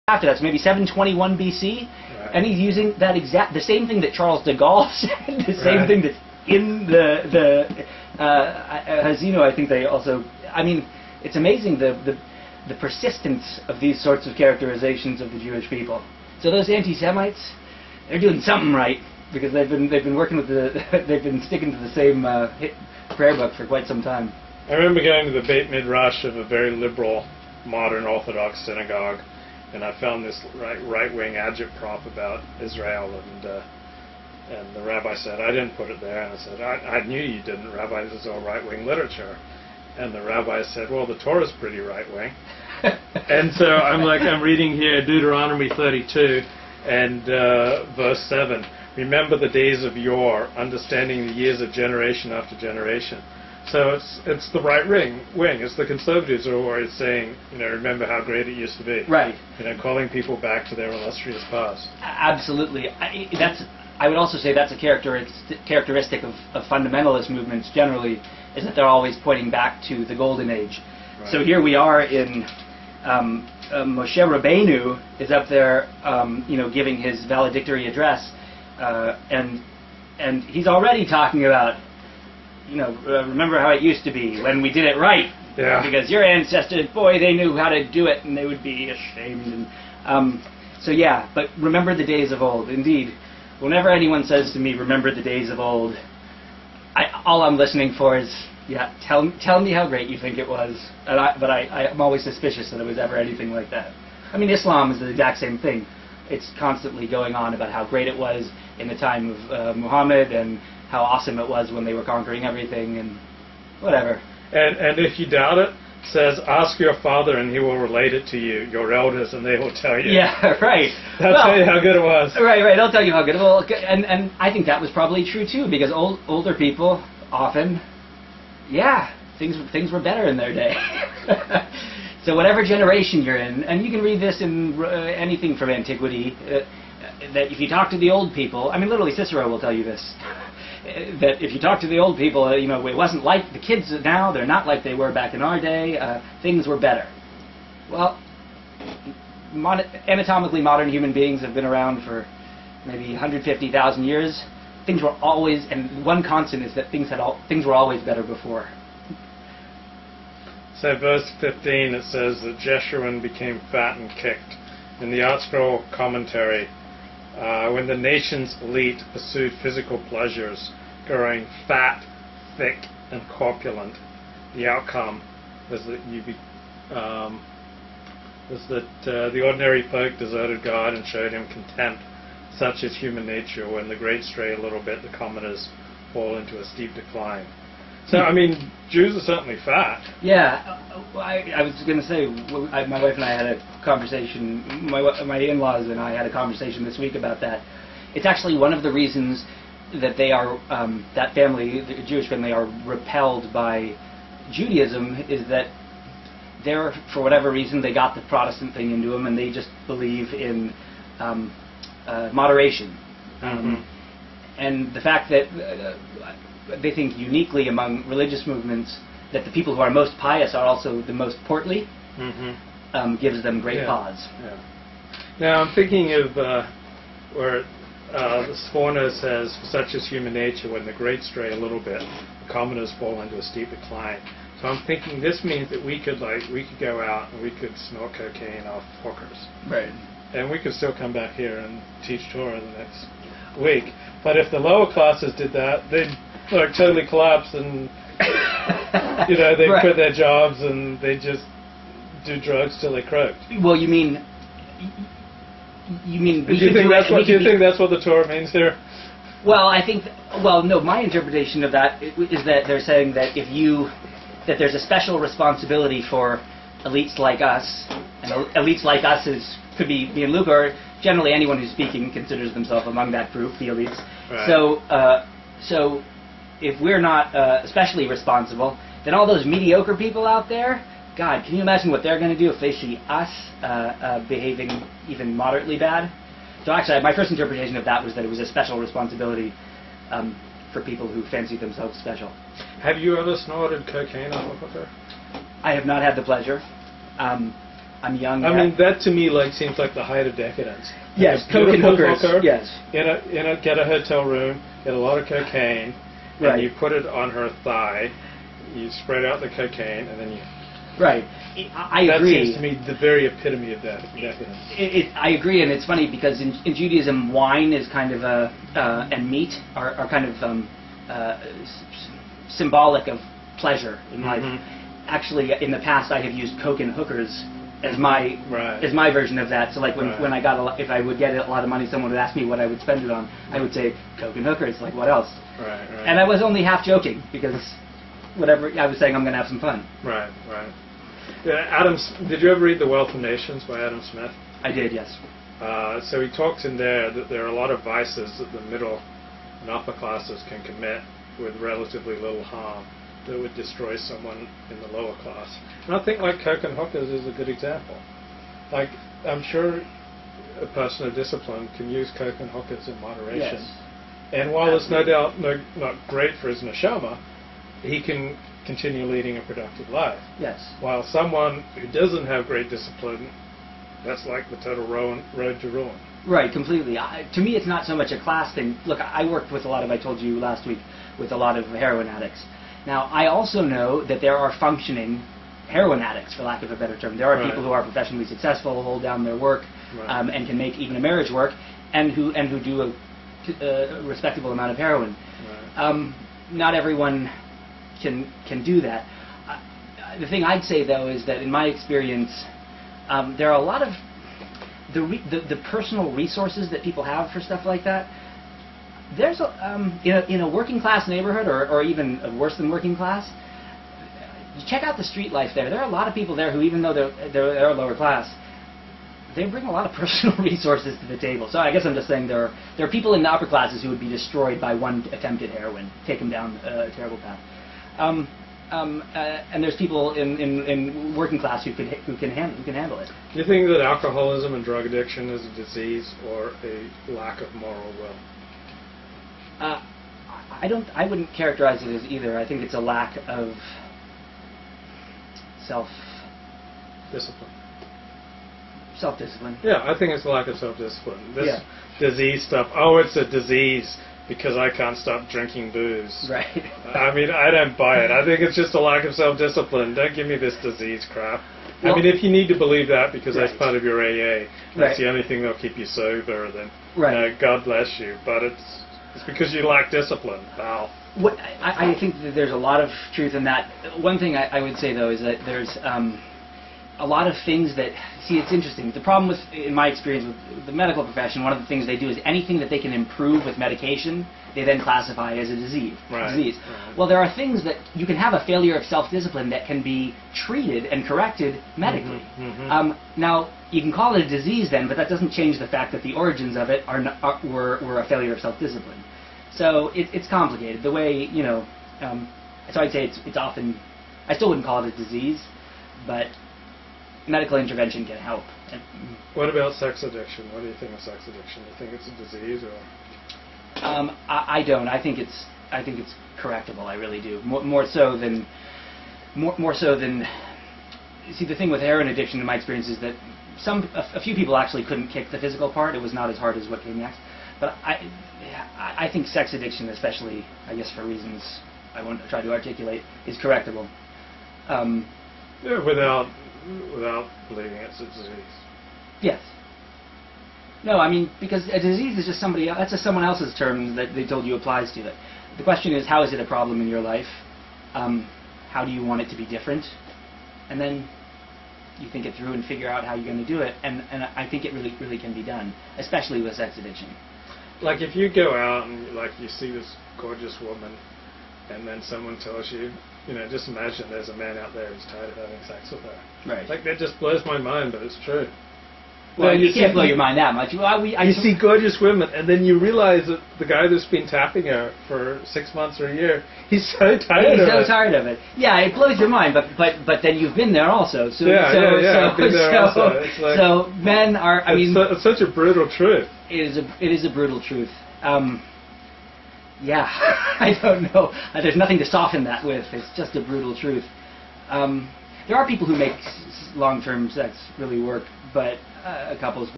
after that, so maybe 721 BC, and he's using the same thing that Charles de Gaulle said, the same thing that's in the Zeno. I think they also. I mean, it's amazing the persistence of these sorts of characterizations of the Jewish people. So those anti-Semites, they're doing something right because they've been working with they've been sticking to the same prayer book for quite some time. I remember going to the Beit Midrash of a very liberal, modern Orthodox synagogue. And I found this right-wing agitprop about Israel, and the rabbi said, I didn't put it there. And I said, I knew you didn't, Rabbi, this is all right-wing literature. And the rabbi said, well, the Torah's pretty right-wing. And so I'm reading here Deuteronomy 32 and verse 7. Remember the days of yore, understanding the years of generation after generation. So it's the right wing. It's the conservatives who are always saying, remember how great it used to be. Right. Calling people back to their illustrious past. Absolutely. I would also say that's a characteristic of fundamentalist movements generally, is that they're always pointing back to the golden age. Right. So here we are in Moshe Rabbeinu is up there, giving his valedictory address, and he's already talking about. Remember how it used to be when we did it right. Yeah. Because your ancestors, boy, they knew how to do it, and they would be ashamed. And so yeah, but remember the days of old. Indeed, whenever anyone says to me, "Remember the days of old," all I'm listening for is, yeah, tell me how great you think it was. But I'm always suspicious that it was ever anything like that. I mean, Islam is the exact same thing. It's constantly going on about how great it was in the time of Muhammad and how awesome it was when they were conquering everything and whatever. And if you doubt it, says, ask your father and he will relate it to you, your elders, and they will tell you. Yeah, right. They'll tell you how good it was. Right, they'll tell you how good. Well, and I think that was probably true too, because older people often, things were better in their day. So whatever generation you're in, and you can read this in anything from antiquity, that if you talk to the old people, I mean, literally Cicero will tell you this, that if you talk to the old people, it wasn't like the kids now, they're not like they were back in our day, things were better. Well, anatomically modern human beings have been around for maybe 150,000 years. Things were always, and one constant is that things were always better before. So verse 15, it says that Jeshurun became fat and kicked. In the ArtScroll commentary, when the nation's elite pursued physical pleasures, growing fat, thick, and corpulent, the outcome was that the ordinary folk deserted God and showed him contempt. Such is human nature. When the great stray a little bit, the commoners fall into a steep decline. So, I mean, Jews are certainly fat. Yeah, I was going to say, my wife and I had a conversation, my in-laws and I had a conversation this week about that. It's actually one of the reasons that they are, that family, the Jewish family, are repelled by Judaism, is that they're, for whatever reason, they got the Protestant thing into them and they just believe in moderation. And the fact that they think uniquely among religious movements that the people who are most pious are also the most portly, gives them great pause. Yeah. Now I'm thinking of where the Sforno says, such is human nature, when the great stray a little bit, the commoners fall into a steep decline. So I'm thinking this means that we could go out and we could snort cocaine off hookers. Right. And we could still come back here and teach Torah the next week. But if the lower classes did that, they'd totally collapse and they'd quit their jobs and they'd just do drugs till they croaked. Well, you mean do you think that's what the Torah means here? Well, I think no, my interpretation of that is that they're saying that that there's a special responsibility for elites like us, and elites like us could be me and Luke, or generally anyone who's speaking considers themselves among that group, the elites. Right. So if we're not especially responsible, then all those mediocre people out there, God, can you imagine what they're going to do if they see us behaving even moderately bad? So actually, my first interpretation of that was that it was a special responsibility for people who fancy themselves special. Have you ever snorted cocaine off a hooker? I have not had the pleasure. I'm young. I mean, that to me seems like the height of decadence. Yes, Like a coke and beautiful hookers. hooker Yes. Get a hotel room, get a lot of cocaine, Right. and you put it on her thigh. You spread out the cocaine, and then you. Right. I That agree. seems to me the very epitome of that decadence. I agree, and it's funny because in Judaism, wine is kind of and meat are kind of symbolic of pleasure in life. Actually, in the past, I have used coke and hookers as my version of that. So, like when I got if I would get a lot of money, someone would ask me what I would spend it on. I would say coke and hookers. Like, what else? Right. And I was only half joking because whatever I was saying, I'm going to have some fun. Right. Yeah, did you ever read The Wealth of Nations by Adam Smith? I did, yes. So he talks in there that there are a lot of vices that the middle and upper classes can commit with relatively little harm that would destroy someone in the lower class. And I think coke and hookers is a good example. I'm sure a person of discipline can use coke and hookers in moderation. Yes. And while it's no doubt not great for his neshama, he can continue leading a productive life. Yes. While someone who doesn't have great discipline, that's like the total road to ruin. Right, completely. To me, it's not so much a class thing. Look, I worked with I told you last week, with a lot of heroin addicts. Now, I also know that there are functioning heroin addicts, for lack of a better term. There are people who are professionally successful, hold down their work, and can make even a marriage work, and who do a respectable amount of heroin. Right. Not everyone can do that. The thing I'd say, though, is that in my experience, there are a lot of the personal resources that people have for stuff like that. There's in a working class neighborhood, or even worse than working class, you check out the street life there. There are a lot of people there who, even though they're lower class, they bring a lot of personal resources to the table. So I guess I'm just saying there are people in the upper classes who would be destroyed by one attempt at heroin, take them down a terrible path. And there's people in working class who can handle it. Do you think that alcoholism and drug addiction is a disease or a lack of moral will? I wouldn't characterize it as either. I think it's a lack of self-discipline. Yeah, I think it's a lack of self-discipline. This disease stuff. Oh, it's a disease because I can't stop drinking booze. Right. I mean, I don't buy it. I think it's just a lack of self-discipline. Don't give me this disease crap. Well, I mean, if you need to believe that because that's part of your AA, that's the only thing that'll keep you sober, then God bless you. But it's because you lack discipline, pal. What I think that there's a lot of truth in that. One thing I would say, though, is that there's a lot of things that... See, it's interesting. The problem with, in my experience with the medical profession, one of the things they do is anything that they can improve with medication, they then classify as a disease. Right. Well, there are things that you can have a failure of self-discipline that can be treated and corrected medically. Now, you can call it a disease then, but that doesn't change the fact that the origins of it were a failure of self-discipline. So it's complicated. The way, so I'd say it's often... I still wouldn't call it a disease, but medical intervention can help. What about sex addiction? What do you think of sex addiction? Do you think it's a disease or? I don't. I think it's correctable. I really do. More so than. See, the thing with heroin addiction, in my experience, is that a few people actually couldn't kick the physical part. It was not as hard as what came next. But I think sex addiction, especially, I guess for reasons I won't try to articulate, is correctable. Without believing it's a disease. Yes. No, I mean, because a disease is just that's just someone else's term that they told you applies to it. The question is, how is it a problem in your life? How do you want it to be different? And then you think it through and figure out how you're going to do it. And I think it really, really can be done, especially with sex addiction. Like if you go out and you see this gorgeous woman, and then someone tells you, just imagine there's a man out there who's tired of having sex with her. Right. That just blows my mind, but it's true. Well, you can't blow your mind that much. You see gorgeous women, and then you realize that the guy that's been tapping her for 6 months or a year, he's so tired of it. He's so tired of it. Yeah, it blows your mind, but then you've been there also. So, I've been there also. It's like, so men are, it's such a brutal truth. It is a brutal truth. Yeah, I don't know. There's nothing to soften that with. It's just a brutal truth. there are people who make long-term sex really work, but couples